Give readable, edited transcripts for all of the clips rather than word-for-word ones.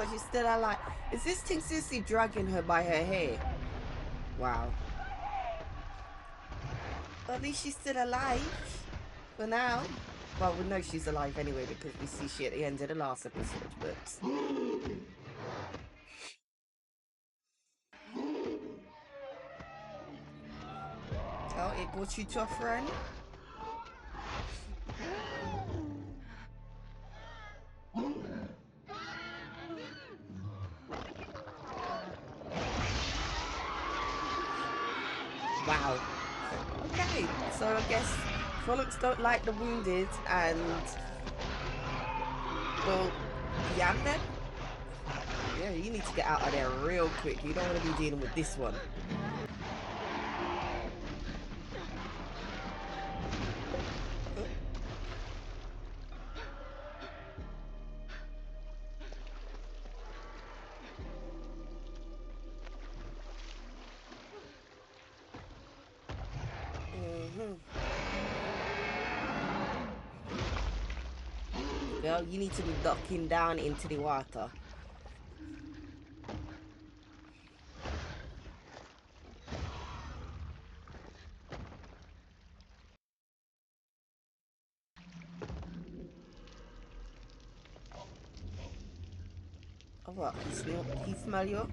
God, she's still alive. Is this thing seriously dragging her by her hair? Wow. At least she's still alive. For now. Well, we know she's alive anyway because we see she at the end of the last episode, but... Oh, it brought you to a friend? Wow. Okay, so I guess Frolics don't like the wounded and... Well, yam them? Yeah, you need to get out of there real quick. You don't want to be dealing with this one. Girl, you need to be ducking down into the water. Oh, what? He smell you?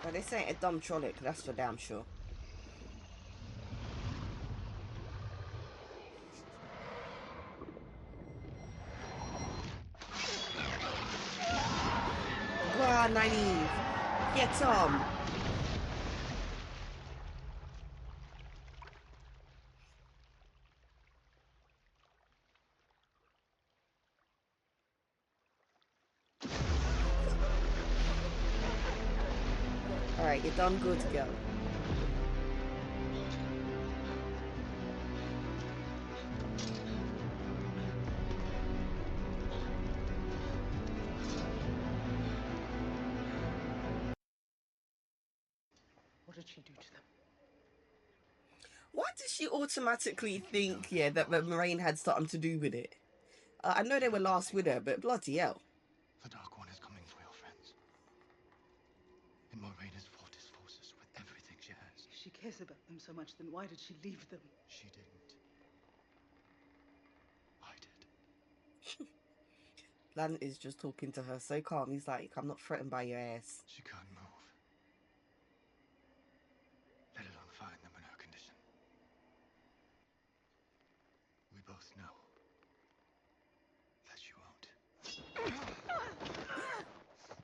Well, this ain't a dumb Trolloc, that's for damn sure. Go on, Nynaeve. Get some. Alright, you're done good, girl. What did she do to them? Why did she automatically think, yeah, that Moiraine had something to do with it? I know they were last with her, but bloody hell. The Dark One is coming for your friends. And Moiraine has fought his forces with everything she has. If she cares about them so much, then why did she leave them? She didn't. I did. Lan is just talking to her so calm. He's like, I'm not threatened by your ass. She can't move. Let alone find them in her condition. We both know that you won't.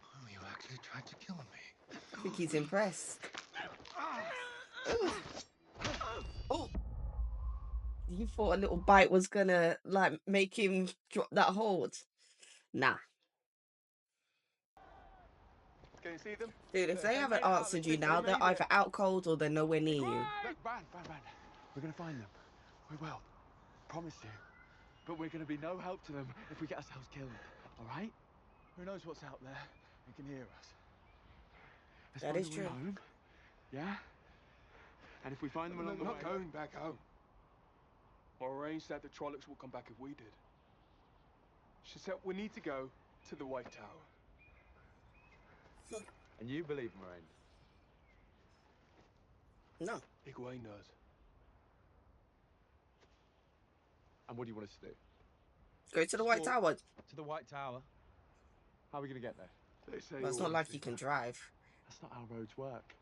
Oh, you actually tried to kill me. I think he's impressed. Oh! You thought a little bite was gonna, like, make him drop that hold? Nah. Can you see them? Dude, if they haven't answered you now, they're either out cold or they're nowhere near you. Ran. We're gonna find them. We will. Promise you. But we're gonna be no help to them if we get ourselves killed. All right? Who knows what's out there and can hear us? Let's That find is a way true. home. Yeah? And if we find them along the way... We're not going back home. Moiraine said the Trollocs will come back if we did. She said we need to go to the White Tower. And you believe Moiraine? No. Egwene does. And what do you want us to do? Go to the White Tower. To the White Tower? How are we going to get there? They say Well, it's not like you can drive. That's not how roads work.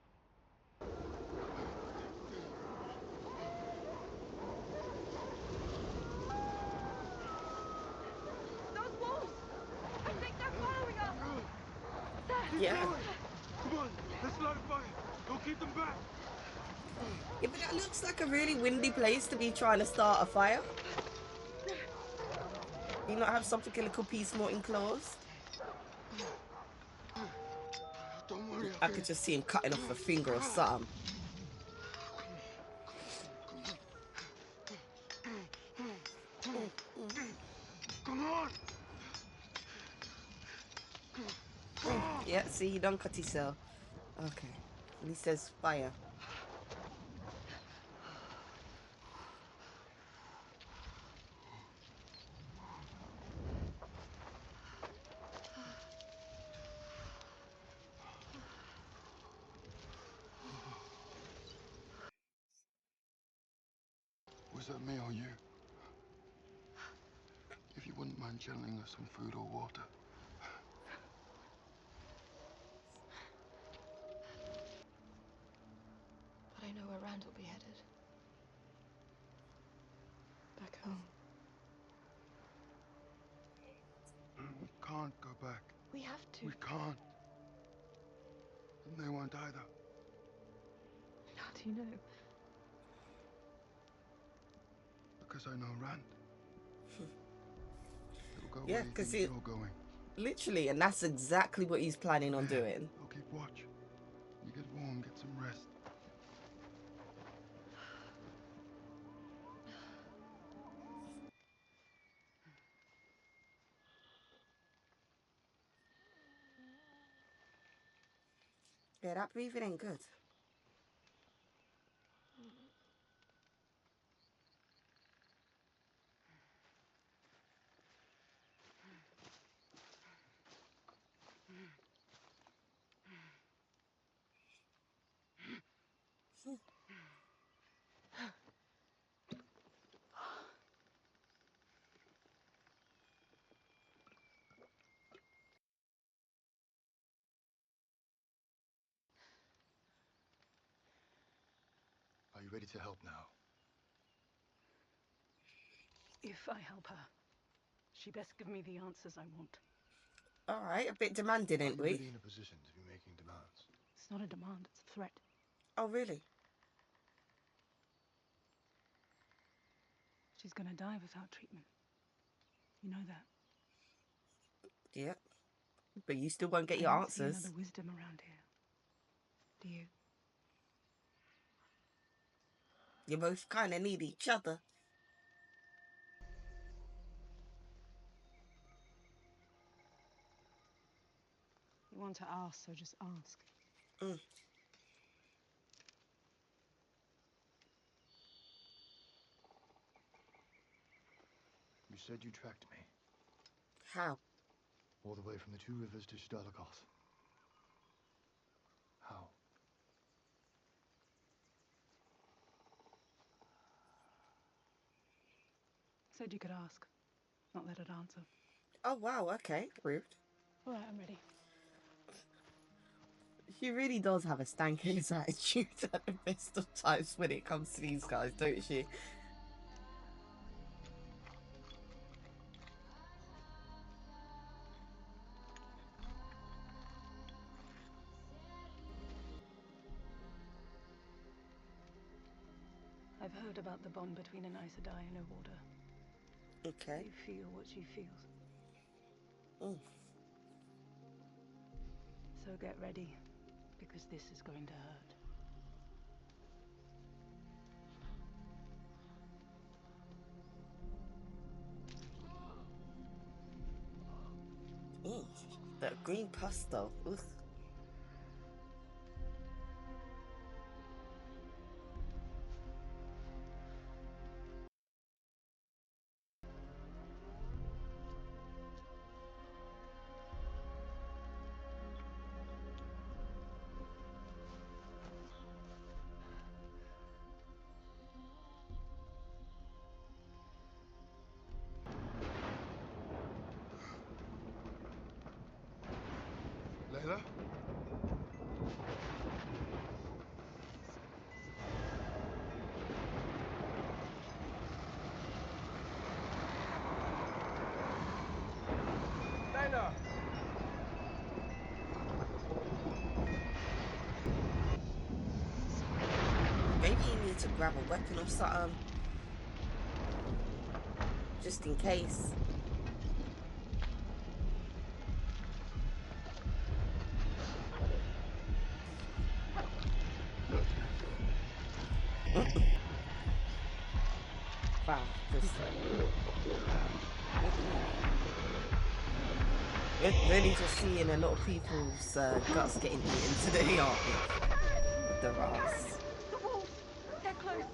Those wolves! I think they're following us! Yeah. Come on, let's light a fire. Don't keep them back. Yeah, but that looks like a really windy place to be trying to start a fire. You not have something a little piece more enclosed? Don't worry, I could just see him cutting off a finger or something. Come on! Yeah, see, he don't cut himself. Okay. And he says fire. Was that me or you? If you wouldn't mind channeling us some food or water. But I know where Rand will be headed. Back home. We can't go back. We have to. We can't. And they won't either. How do you know? Because I know Rand. He'll go Yeah, where he 'cause thinks it- you're going. Literally, and that's exactly what he's planning on doing. I'll keep watch. You get warm, get some rest. Yeah, that breathing ain't good. Are you ready to help now? If I help her, she best give me the answers I want. All right, a bit demanding, Are ain't you we? really in a position to be making demands? It's not a demand, it's a threat. Oh, really? She's gonna die without treatment. You know that. Yeah. But you still won't get I your don't see answers. another wisdom around here. Do you? You both kind of need each other. You want to ask, so just ask. Mm. You said you tracked me. How? All the way from the Two Rivers to Shadalagoth. How? Said you could ask, not let it answer. Oh, wow, okay. Rude. All right, I'm ready. She really does have a stank ass attitude at the best of times when it comes to these guys, don't she? I've heard about the bond between an Aes Sedai and a warder. Okay. You feel what she feels. Mm. So get ready, because this is going to hurt. Mm. That green pus though. Ugh. Layla? Layla! Maybe you need to grab a weapon or something. Just in case. Wow, just really just seeing a lot of people's guts getting eaten today, aren't we? With the Ras. The wolves! They're close!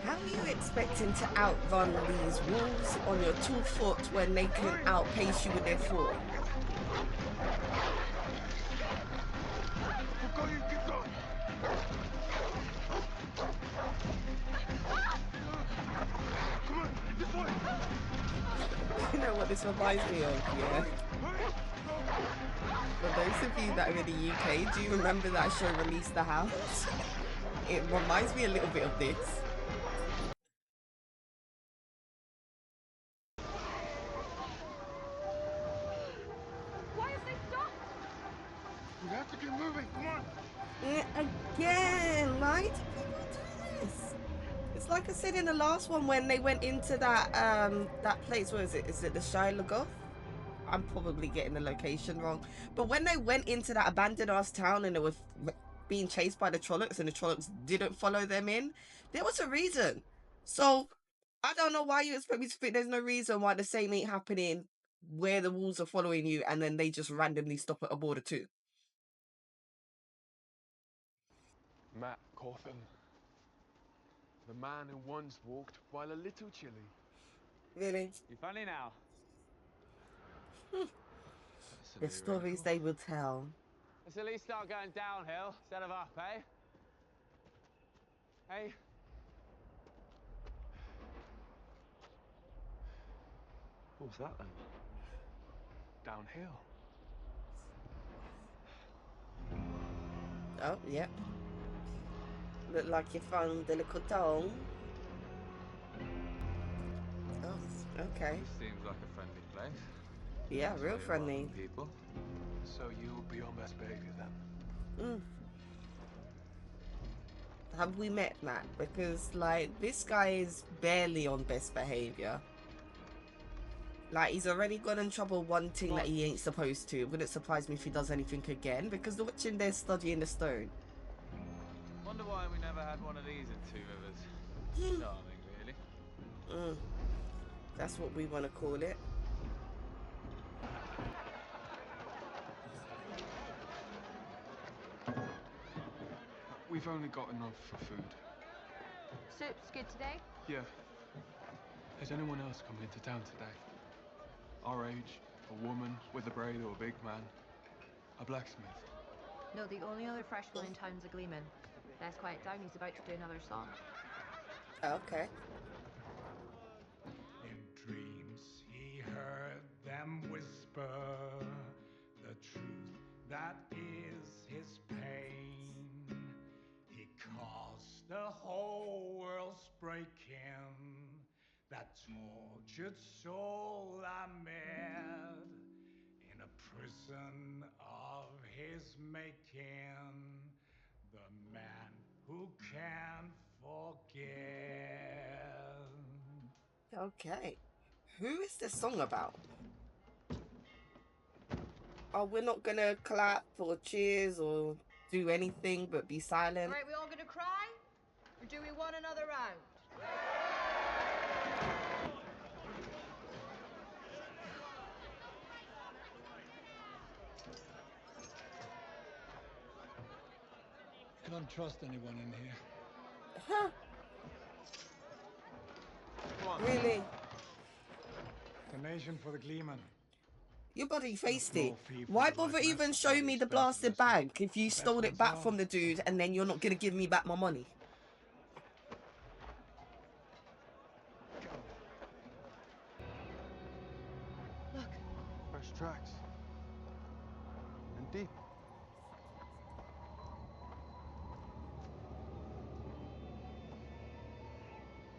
How are you expecting to outrun these wolves on your 2 foot when they can outpace you with their 4? We've got you, keep going! Come on, this way! You know what this reminds me of, yeah? For those of you that are in the UK, do you remember that show Release the House? It reminds me a little bit of this. Why have they stopped? We have to keep moving, come on! Again, why do people do this? It's like I said in the last one when they went into that that place. Where is it? Is it the Shire Lagoth? I'm probably getting the location wrong. But when they went into that abandoned ass town and they were being chased by the Trollocs and the Trollocs didn't follow them in, there was a reason. So I don't know why you expect me to think there's no reason why the same ain't happening where the wolves are following you and then they just randomly stop at a border too. Matt Cawthon. The man who once walked while a little chilly. Really? You funny now? The stories they will tell. Let's at least start going downhill instead of up, eh? Hey? What was that then? Downhill. Oh, yep. Look like you found the little town. Oh, okay. This seems like a friendly place. Yeah, real Very friendly. welcome people. So you'll be on best behavior then? Have we met Matt? Because, like, this guy is barely on best behavior. Like, he's already got in trouble one thing that he ain't supposed to. It wouldn't surprise me if he does anything again, because they're watching there studying the stone. Wonder why we never had one of these in Two Rivers. Charming, really. That's what we want to call it. We've only got enough for food. Soup's good today? Yeah. Is anyone else coming into town today? Our age, a woman with a braid or a big man, a blacksmith. No, the only other fresh one in town's a gleeman. Let's quiet down, he's about to do another song. Okay. In dreams he heard them whisper the truth that is his pain. He caused the whole world's breaking, that tortured soul I met in a prison of his making. The man who can't forget. Okay. Who is this song about? Oh, we're not gonna clap or cheers or do anything but be silent. All right, we all gonna cry? Or do we want another round? Can't trust anyone in here. Huh? Really? Donation for the Gleeman. You bloody faced it. Why bother even showing me the blasted bag if you stole it back from the dude and then you're not gonna give me back my money? Look. Fresh tracks. And deep.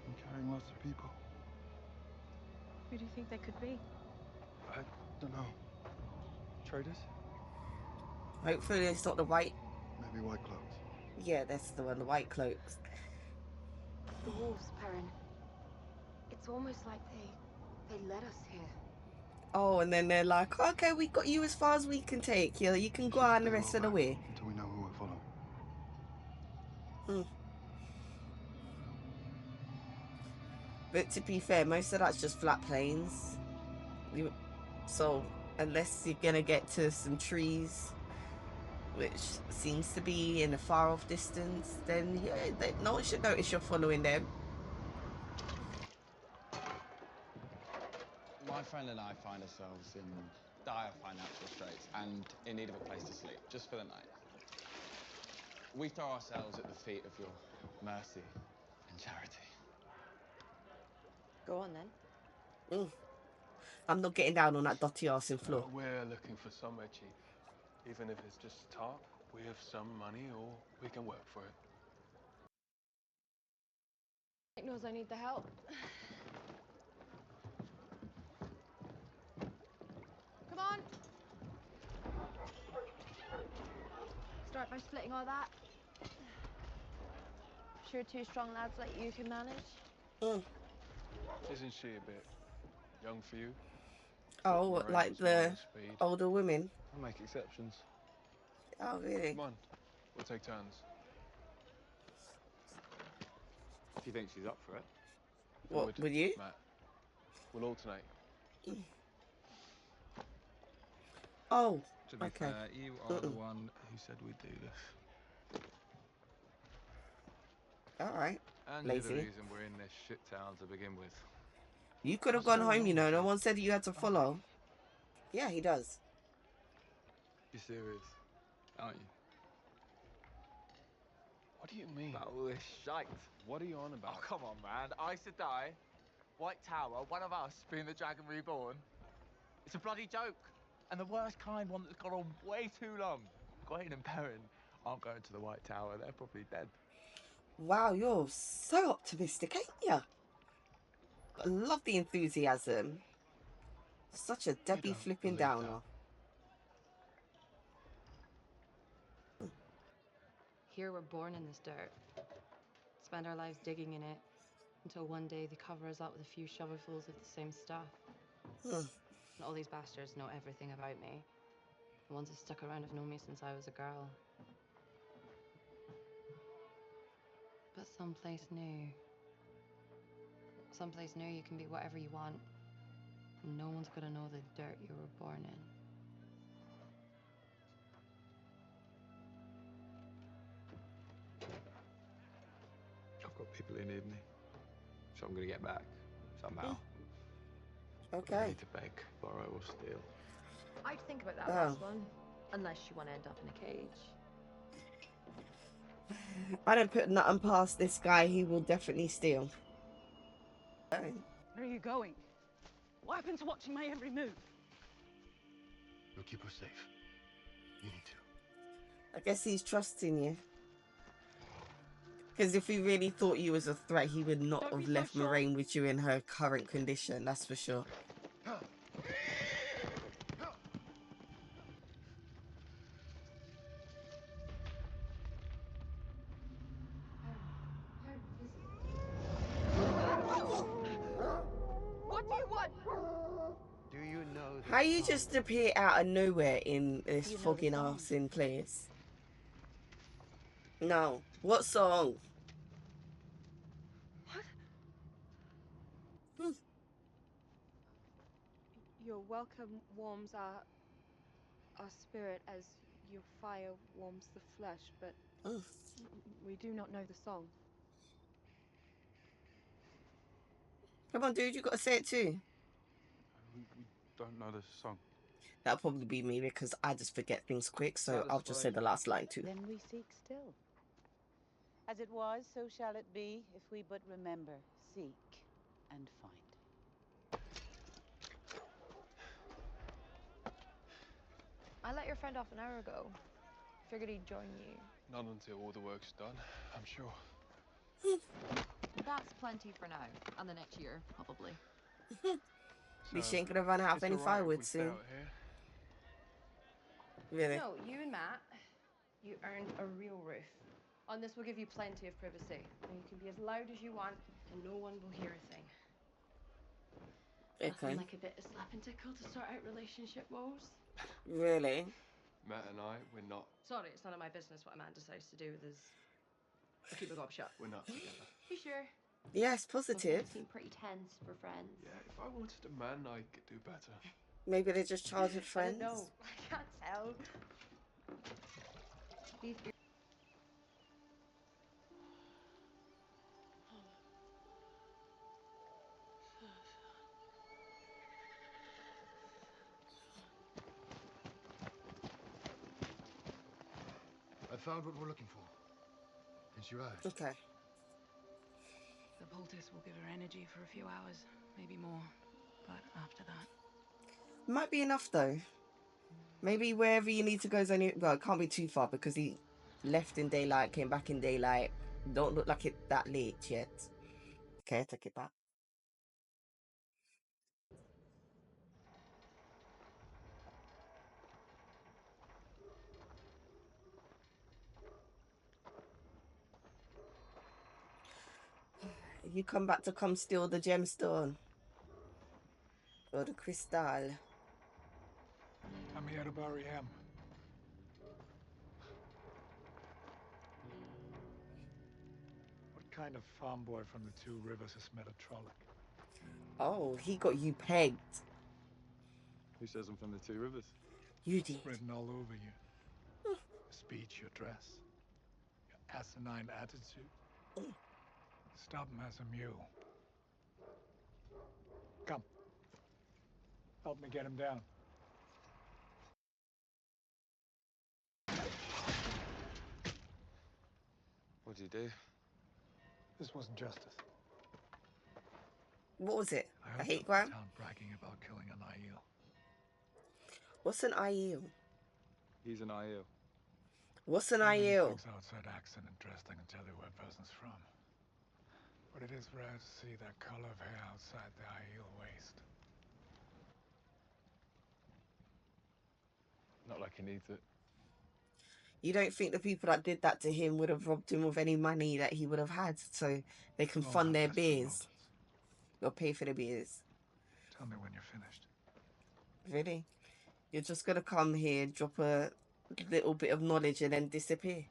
I'm carrying lots of people. Who do you think they could be? I don't know. Traders? Hopefully it's not the white. Maybe white cloaks. Yeah, that's the one, the white cloaks. The wolves, Perrin. It's almost like they led us here. Oh, and then they're like, okay, we got you as far as we can take. You can go on the rest of the way. Until we know who we're following. But to be fair, most of that's just flat plains. So unless you're gonna get to some trees, which seems to be in a far off distance, then yeah, no one should notice you're following them. My friend and I find ourselves in dire financial straits and in need of a place to sleep, just for the night. We throw ourselves at the feet of your mercy and charity. Go on then. I'm not getting down on that dotty arse in floor. We're looking for somewhere cheap. Even if it's just top, we have some money or we can work for it. Nick knows I need the help. Come on. Start by splitting all that. Sure, two strong lads like you can manage. Isn't she a bit young for you? Oh, like the older women? I'll make exceptions. Oh, really? Come on, we'll take turns. If you think she's up for it. What, with you? Matt, we'll alternate. Oh, to be okay. fair, you are the one who said we'd do this. All right. And Lazy. you're the reason we're in this shit town to begin with. You could have gone home, you know. No one said you had to follow. Yeah, he does. You're serious, aren't you? What do you mean? About all this shite. What are you on about? Oh, come on, man. Aes Sedai, White Tower, one of us being the Dragon Reborn. It's a bloody joke. And the worst kind, one that's gone on way too long. Gawain and Perrin aren't going to the White Tower. They're probably dead. Wow, you're so optimistic, ain't ya? I love the enthusiasm. Such a Debbie flipping downer. Here we're born in this dirt. Spend our lives digging in it until one day they cover us up with a few shovelfuls of the same stuff. And all these bastards know everything about me. The ones that stuck around have known me since I was a girl. But someplace new. Someplace new you can be whatever you want. And no one's gonna know the dirt you were born in. I've got people who need me. So I'm gonna get back, somehow. Okay. I need to beg, borrow, or steal. I'd think about that last one. Unless you want to end up in a cage. I don't put nothing past this guy. He will definitely steal. Where are you going? What happened to watching my every move? We'll keep her safe. You need to. I guess he's trusting you. Because if he really thought you was a threat, he would not have left Moiraine with you in her current condition, that's for sure. What do you want? Do you know How you just appear out of nowhere in this fucking arse in place? No. What song? What? Your welcome warms our spirit as your fire warms the flesh, but we do not know the song. Come on, dude, you gotta say it too. We don't know the song. That'll probably be me because I just forget things quick, so I'll just say the last line too. Then we seek still. As it was, so shall it be, if we but remember, seek, and find. I let your friend off an hour ago. Figured he'd join you. Not until all the work's done, I'm sure. That's plenty for now. And the next year, probably. We ain't gonna run out of any firewood soon. Really? No, you and Matt, you earned a real roof. On this, we'll give you plenty of privacy. And you can be as loud as you want, and no one will hear a thing. Okay. Nothing like a bit of slap and tickle to sort out relationship woes. Really? Matt and I, we're not. Sorry, it's none of my business what a man decides to do with his Or keep a gob shut. We're not together. You sure? Yes, positive. Seem pretty tense for friends. Yeah, if I wanted a man, I could do better. Maybe they're just childhood friends. I don't know. I can't tell. These I found what we're looking for. It's your eyes. Okay. The poultice will give her energy for a few hours, maybe more. But after that... Might be enough, though. Maybe wherever you need to go is only... Well, it can't be too far because he left in daylight, came back in daylight. Don't look like it's that late yet. Okay, take it back. You come back to come steal the gemstone. Or the crystal. I'm here to bury him. What kind of farm boy from the Two Rivers has met a Trolloc? Oh, he got you pegged. Who says I'm from the Two Rivers? You did. Written all over you. Your speech, your dress, your asinine attitude. Stop him as a mule. Come. Help me get him down. What'd you do? This wasn't justice. What was it? I A hate the crime? town bragging about killing an Aiel. What's an Aiel? He's an Aiel. What's an Many Aiel? folks outside accent and dressed I can tell you where a person's from. But it is rare to see that color of hair outside the Aiel waist. Not like he needs it. You don't think the people that did that to him would have robbed him of any money that he would have had so they can All fund their have desperate beers or pay for their beers? Tell me when you're finished. Really? You're just gonna come here, drop a little bit of knowledge and then disappear?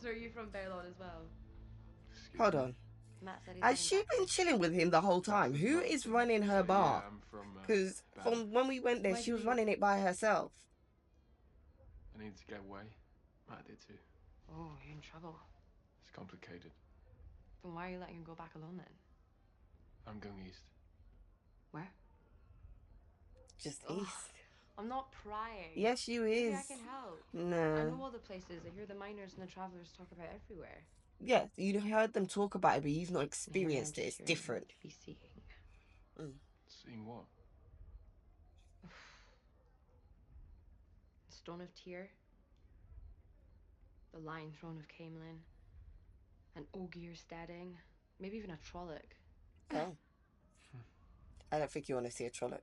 So are you from Baerlon as well? Hold on. Matt said he's Has she coming back. been chilling with him the whole time? Who is running her bar? I'm from... Because from when we went there, Where'd she was you- running it by herself. I needed to get away. Matt did too. Oh, you're in trouble. It's complicated. Then why are you letting him go back alone then? I'm going east. Where? Just Ugh. east. I'm not prying. Yes, you Maybe is. I can help. I No. know all the places. I hear the miners and the travelers talk about everywhere. Yeah, you heard them talk about it, but you've not And here I am experienced it. just It's hearing different. To be seeing. Seeing what? Stone of Tyr. The Lion Throne of Camelin. An Ogier Steading. Maybe even a Trolloc. Oh. I don't think you want to see a Trolloc.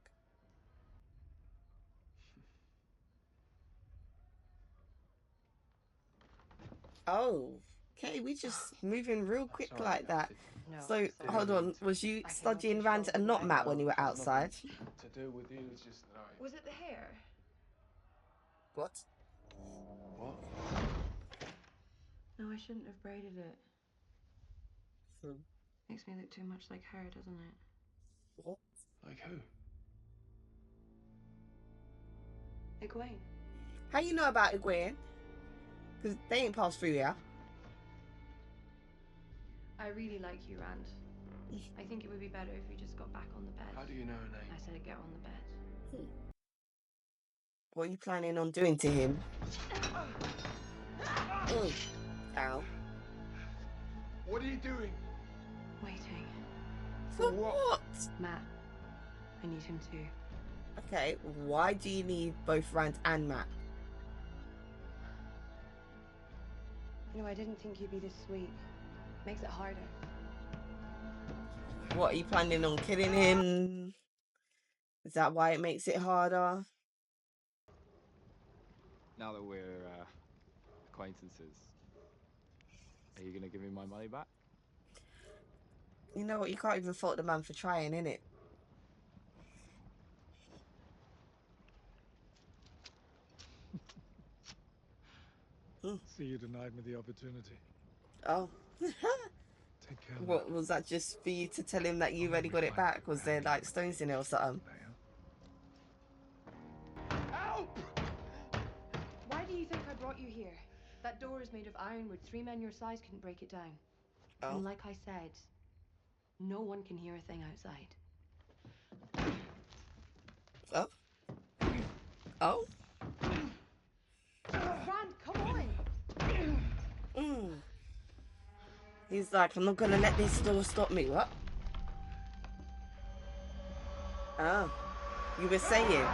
Oh. Okay, we just moving real quick Sorry, like that. No. So, sorry. hold on. Was you I came studying up to Rand show and you not why. Matt when you were outside? To do with you, it's just that I... Was it the hair? What? What? No, I shouldn't have braided it. Hmm. Makes me look too much like her, doesn't it? What? Like who? Egwene. How you know about Egwene? Because they ain't passed through here. I really like you, Rand. I think it would be better if you just got back on the bed. How do you know her name? I said get on the bed. What are you planning on doing to him? Ow. What are you doing? Waiting. For what? Matt. I need him too. Okay, why do you need both Rand and Matt? You know, I didn't think you'd be this sweet. Makes it harder. What, are you planning on killing him? Is that why it makes it harder? Now that we're acquaintances, are you gonna give me my money back? You know what? You can't even fault the man for trying, innit? See, you denied me the opportunity. Oh. Take care. What was that, just for you to tell him that you already got it back? Was there like stones in it or something? Help! Why do you think I brought you here? That door is made of ironwood. 3 men your size couldn't break it down. Oh. And like I said, no one can hear a thing outside. Oh. Oh. Rand, come on! He's like, I'm not gonna let this door stop me. What? Oh. You were saying.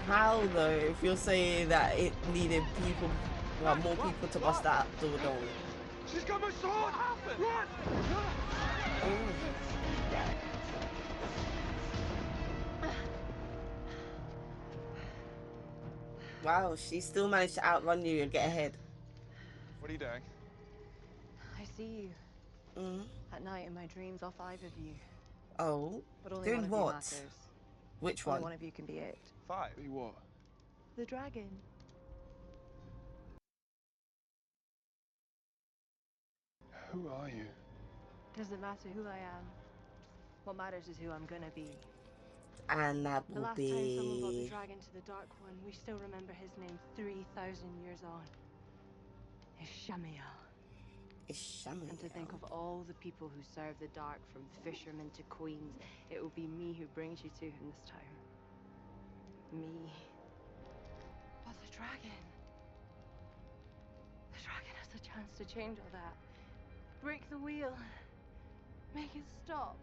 How though, if you're saying that it needed people, well, more people to bust that door down? She's got my sword! What happened? Run! Wow, she still managed to outrun you and get ahead. What are you doing? I see you. At night in my dreams, all 5 of you. Oh. But only Doing one of you what? matters. Which Only one? one of you can be it. 5? Be what? The dragon. Who are you? Doesn't matter who I am. What matters is who I'm gonna be. And that The will last time someone brought the be... dragon to the Dark One, we still remember his name 3,000 years on. Ishamael. Ishamael. And to think of all the people who serve the dark, from fishermen to queens, it will be me who brings you to him this time. Me. But the dragon. The dragon has a chance to change all that. Break the wheel. Make it stop.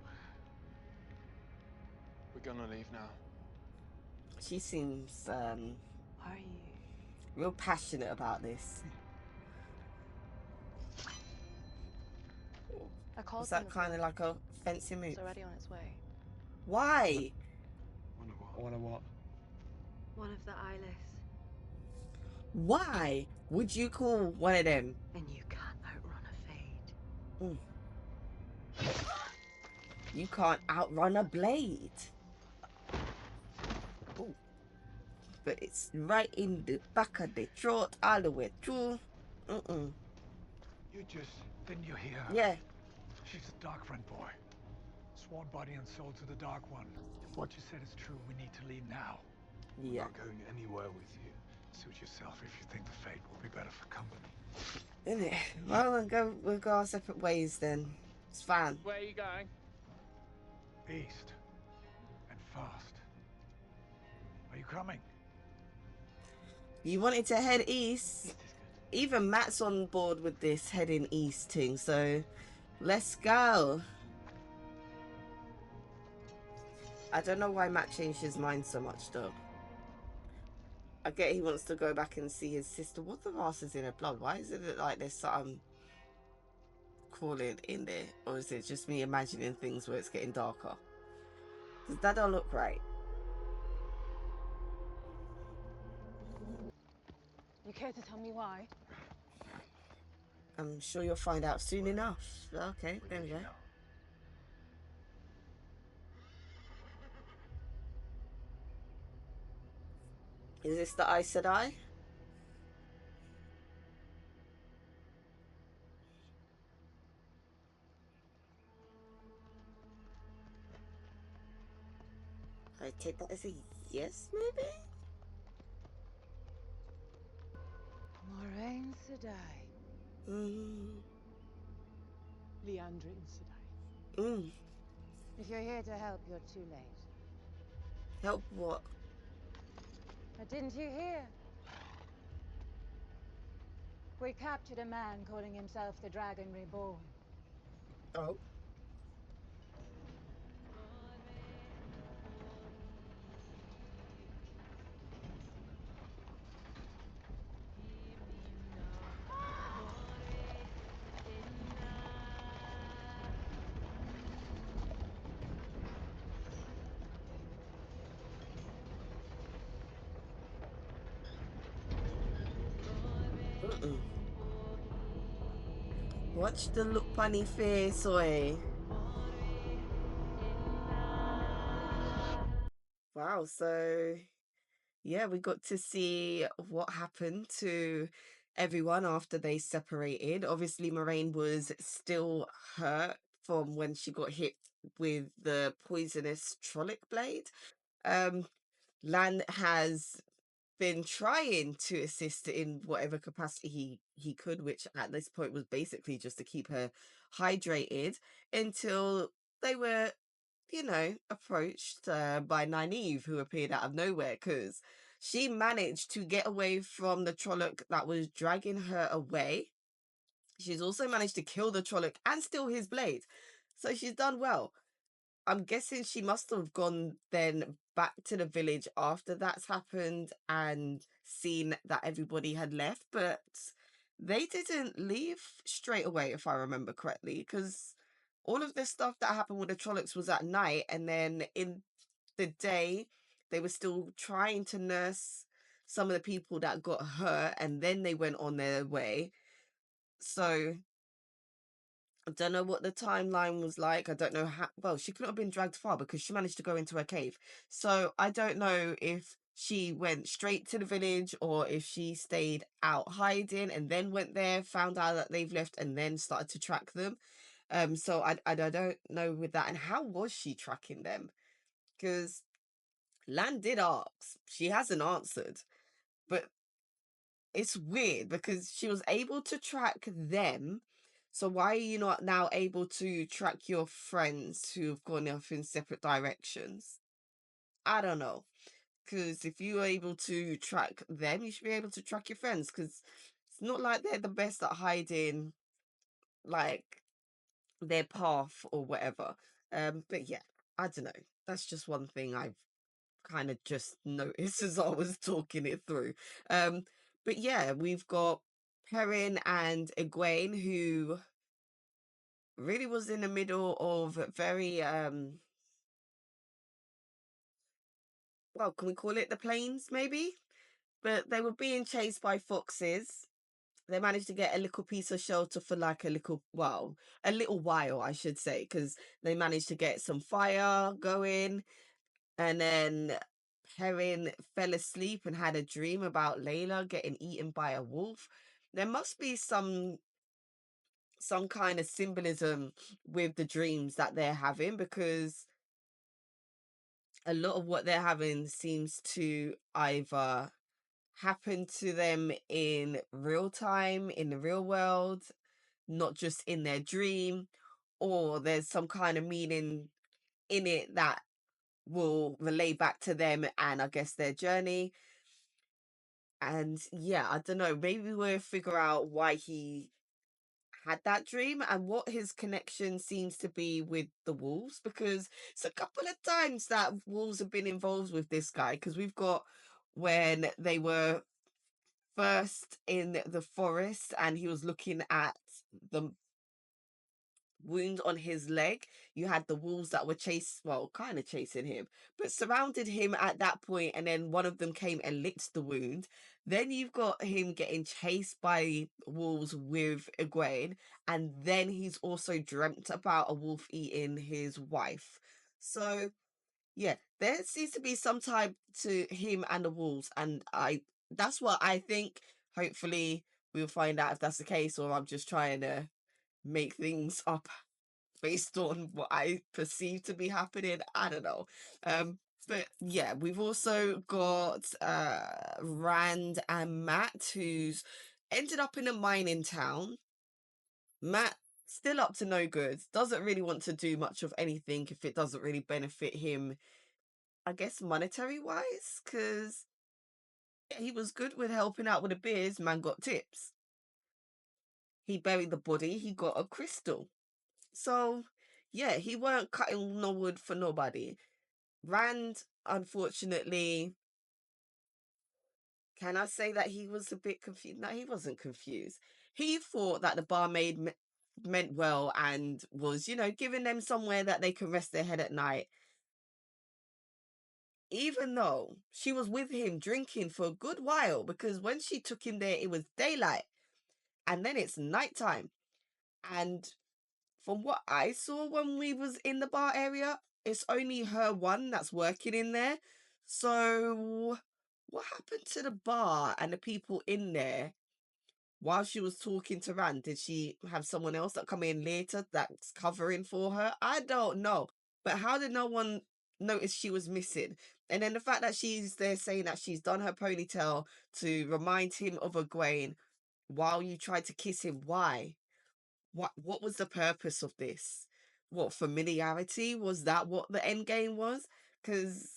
We're gonna leave now. She seems, Are you? real passionate about this. Was that kind of like a fencing move? It's already on its way. Why? Wonder what? One of the eyeless. Why would you call one of them? And you can't outrun a fade. You can't outrun a blade. Ooh. But it's right in the back of the throat all the way through. You just... Didn't you hear her? Yeah. She's a Darkfriend boy. Sworn body and soul to the Dark One. If what you said is true, we need to leave now. Yeah. We're not going anywhere with you. Suit yourself if you think the fate will be better for company. Isn't it? Well, we'll go our separate ways then. It's fine. Where are you going? East. And fast. Are you coming? You wanted to head east. Even Matt's on board with this heading east thing, so let's go. I don't know why Matt changed his mind so much though. I get he wants to go back and see his sister. What the ass is in her blood? Why is it like there's something crawling in there? Or is it just me imagining things where it's getting darker? Because that don't look right. You care to tell me why? I'm sure you'll find out soon enough. Okay, there we go. Is this the Aes Sedai? I take that as a yes, maybe? Moiraine Sedai. Leandrin Sedai. If you're here to help, you're too late. Help what? But didn't you hear? We captured a man calling himself the Dragon Reborn. Oh. Watch the look funny face, oi. Wow, so yeah, we got to see what happened to everyone after they separated. Obviously, Moiraine was still hurt from when she got hit with the poisonous Trolloc blade. Lan has been trying to assist in whatever capacity he could, which at this point was basically just to keep her hydrated until they were, you know, approached by Nynaeve, who appeared out of nowhere because she managed to get away from the Trolloc that was dragging her away. She's also managed to kill the Trolloc and steal his blade. So she's done well. I'm guessing she must have gone then back to the village after that's happened and seen that everybody had left, but they didn't leave straight away, if I remember correctly, because all of this stuff that happened with the Trollocs was at night, and then in the day they were still trying to nurse some of the people that got hurt, and then they went on their way. So I don't know what the timeline was like. I don't know how. Well, she couldn't have been dragged far because she managed to go into a cave. So I don't know if she went straight to the village or if she stayed out hiding and then went there, found out that they've left, and then started to track them. So I don't know with that. And how was she tracking them? Because Lan did ask. She hasn't answered. But it's weird because she was able to track them. So why are you not now able to track your friends who have gone off in separate directions? I don't know. Because if you are able to track them, you should be able to track your friends. Because it's not like they're the best at hiding, like, their path or whatever. But yeah, I don't know. That's just one thing I've kind of just noticed as I was talking it through. But yeah, we've got Perrin and Egwene, who really was in the middle of very well, can we call it the plains maybe? But they were being chased by foxes. They managed to get a little piece of shelter for like a little, well, a little while, I should say, because they managed to get some fire going. And then Perrin fell asleep and had a dream about Layla getting eaten by a wolf. There must be some kind of symbolism with the dreams that they're having, because a lot of what they're having seems to either happen to them in real time, in the real world, not just in their dream, or there's some kind of meaning in it that will relay back to them and I guess their journey. And yeah, I don't know, maybe we'll figure out why he had that dream and what his connection seems to be with the wolves, because it's a couple of times that wolves have been involved with this guy. Because we've got when they were first in the forest and he was looking at the wound on his leg, you had the wolves that were kind of chasing him, but surrounded him at that point, and then one of them came and licked the wound. Then you've got him getting chased by wolves with Egwene, and then he's also dreamt about a wolf eating his wife. So yeah, there seems to be some tie to him and the wolves, and that's what I think. Hopefully we'll find out if that's the case, or I'm just trying to make things up based on what I perceive to be happening. I don't know. But yeah, we've also got Rand and Matt, who's ended up in a mining town. Matt still up to no good, doesn't really want to do much of anything if it doesn't really benefit him, I guess monetary wise, because he was good with helping out with the beers. Man got tips. He buried the body, he got a crystal. So yeah, he weren't cutting no wood for nobody. Rand, unfortunately, can I say that he was a bit confused? No, he wasn't confused. He thought that the barmaid meant well and was, giving them somewhere that they can rest their head at night, even though she was with him drinking for a good while, because when she took him there, it was daylight. and then it's nighttime. And from what I saw when we was in the bar area, it's only her one that's working in there. So what happened to the bar and the people in there while she was talking to Rand? Did she have someone else that come in later that's covering for her? I don't know. But how did no one notice she was missing? And then the fact that she's there saying that she's done her ponytail to remind him of Egwene while you tried to kiss him. Why? What was the purpose of this? What, familiarity? Was that what the end game was? Because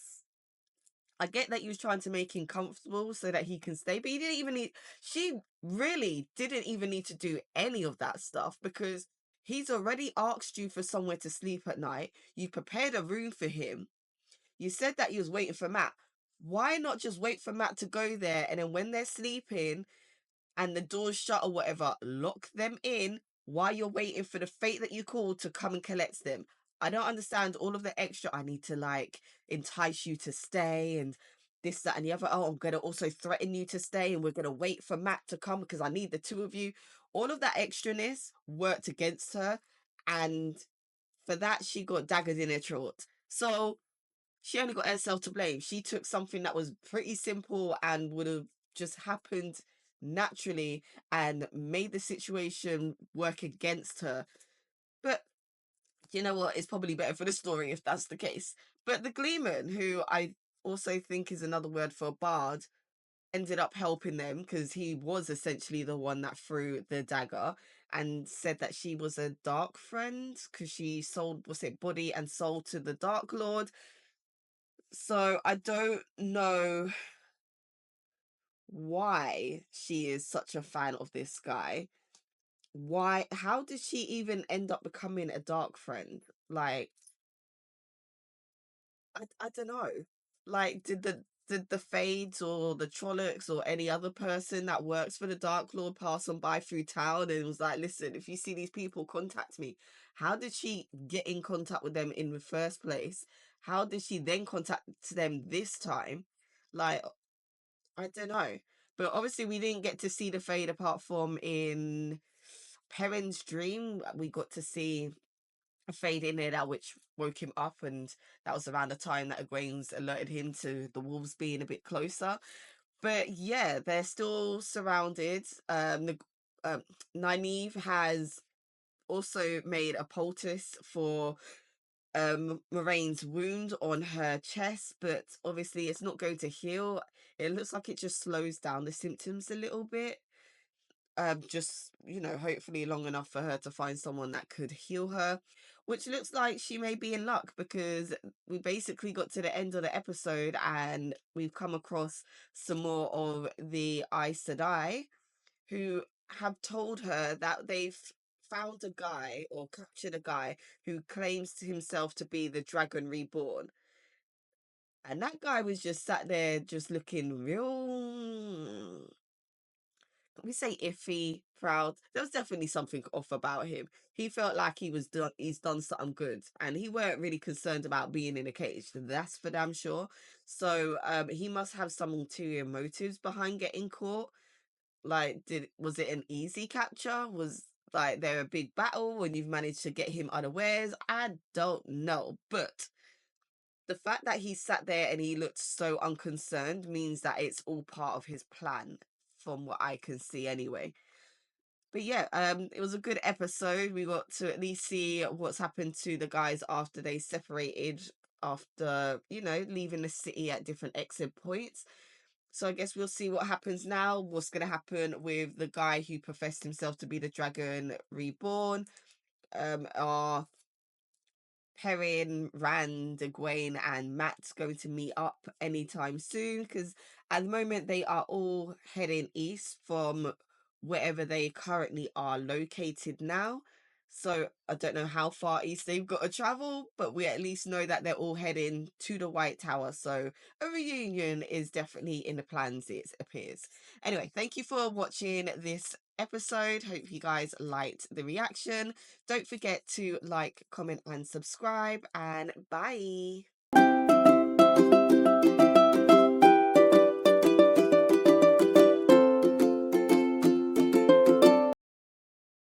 I get that you was trying to make him comfortable so that he can stay, but he didn't even need, she really didn't even need to do any of that stuff, because he's already asked you for somewhere to sleep at night. You prepared a room for him. You said that you was waiting for Matt. Why not just wait for Matt to go there, and then when they're sleeping and the doors shut or whatever, lock them in while you're waiting for the fate that you called to come and collect them? I don't understand all of the extra. I need to like entice you to stay and this, that, and the other. Oh, I'm going to also threaten you to stay, and we're going to wait for Matt to come because I need the two of you. All of that extraness worked against her. And for that, she got daggers in her throat. So she only got herself to blame. She took something that was pretty simple and would have just happened naturally and made the situation work against her. But you know what? It's probably better for the story if that's the case. But the Gleeman, who I also think is another word for bard, ended up helping them because he was essentially the one that threw the dagger, and said that she was a dark friend because she sold, was it body and soul to the Dark Lord. So I don't know why she is such a fan of this guy. Why, how did she even end up becoming a dark friend? Like, I don't know. Like, did the Fades or the Trollocs or any other person that works for the Dark Lord pass on by through town and was like, listen, if you see these people, contact me? How did she get in contact with them in the first place? How did she then contact them this time? Like, I don't know. But obviously we didn't get to see the Fade apart from in Perrin's dream. We got to see a Fade in there that which woke him up, and that was around the time that Egwene's alerted him to the wolves being a bit closer. But yeah, they're still surrounded. Nynaeve has also made a poultice for Moiraine's wound on her chest, but obviously it's not going to heal. It looks like it just slows down the symptoms a little bit. Just, you know, hopefully long enough for her to find someone that could heal her, which looks like she may be in luck, because we basically got to the end of the episode and we've come across some more of the Aes Sedai, who have told her that they've found a guy or captured a guy who claims to himself to be the Dragon Reborn. And that guy was just sat there just looking real, can we say iffy, proud? There was definitely something off about him. He felt like he's done something good, and he weren't really concerned about being in a cage. That's for damn sure. So he must have some ulterior motives behind getting caught. Like, was it an easy capture? Was like there a big battle when you've managed to get him unawares? I don't know, but the fact that he sat there and he looked so unconcerned means that it's all part of his plan, from what I can see anyway. But yeah, it was a good episode. We got to at least see what's happened to the guys after they separated, after, you know, leaving the city at different exit points. So I guess we'll see what happens now. What's going to happen with the guy who professed himself to be the Dragon Reborn? Are Perrin, Rand, Egwene, and Matt going to meet up anytime soon? Because at the moment they are all heading east from wherever they currently are located now. So I don't know how far east they've got to travel, but we at least know that they're all heading to the White Tower. So a reunion is definitely in the plans, it appears. Anyway, thank you for watching this episode. Hope you guys liked the reaction. Don't forget to like, comment, and subscribe, and bye.